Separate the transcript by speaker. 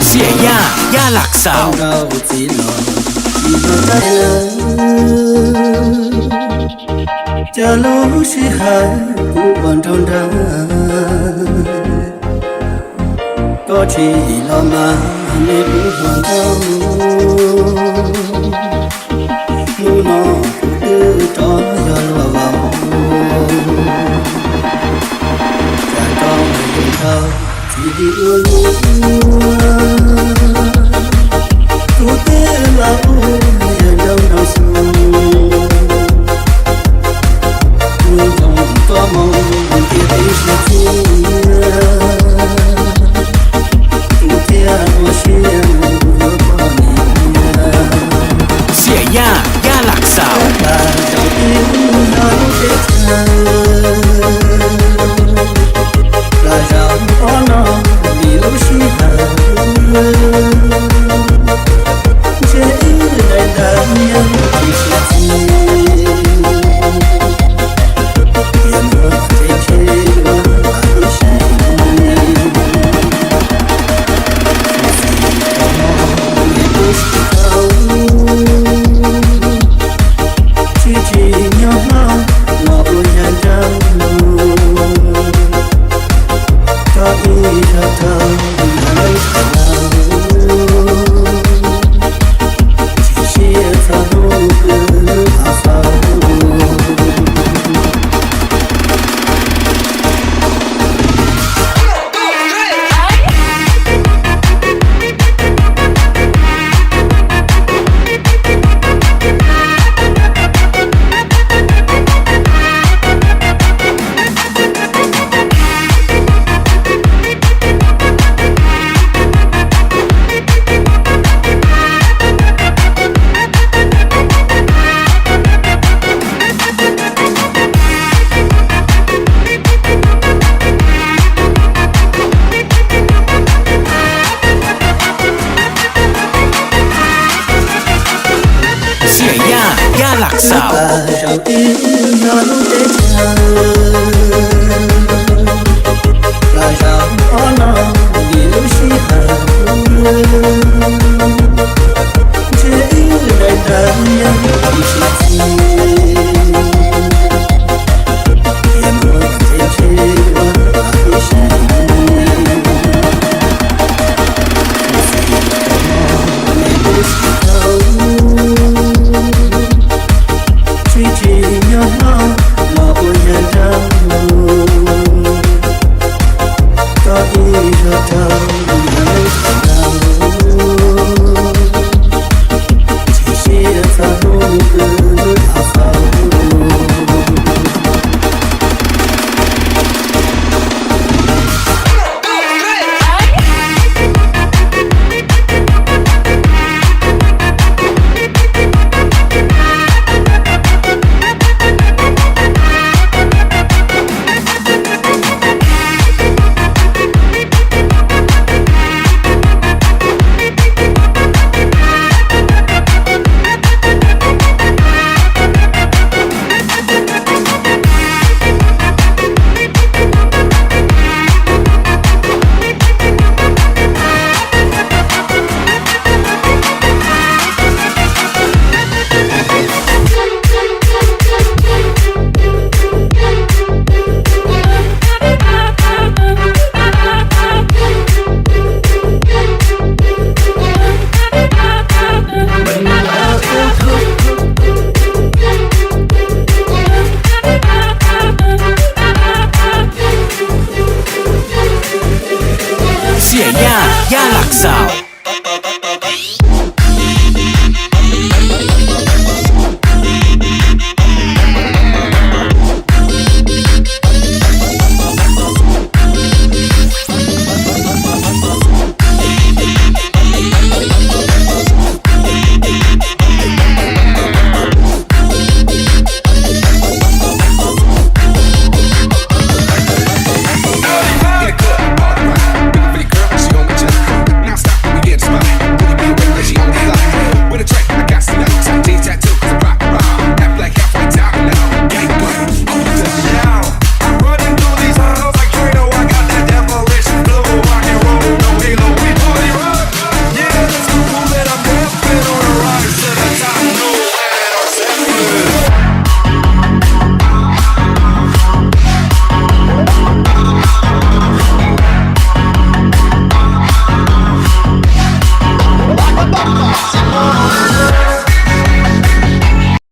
Speaker 1: Xỉa ya lạc xào
Speaker 2: cha lũ sĩ hai cũng còn trong đó có chỉ lo mà nên cũng hoàn tâm nu nó cứ cho giờ lùa vào cha con mình thơ chỉ đi ưa tu tế là giờ đâu nào xuống trong có mong kia thấy sự chia tu theo nó xuyên
Speaker 1: Xỉa ya lạc xào
Speaker 2: ta trong tiếng nói chết là rằng có nó vì lối xí hờ chế đầy đàn nhân vì sự chia
Speaker 1: ya lạc xào
Speaker 2: trong tiếng nói chết là rằng có nó vì lối xí hờ chế đầy đàn nhân vì sự chia em muốn thế chế và sẽ
Speaker 1: Xỉa ya lạc xào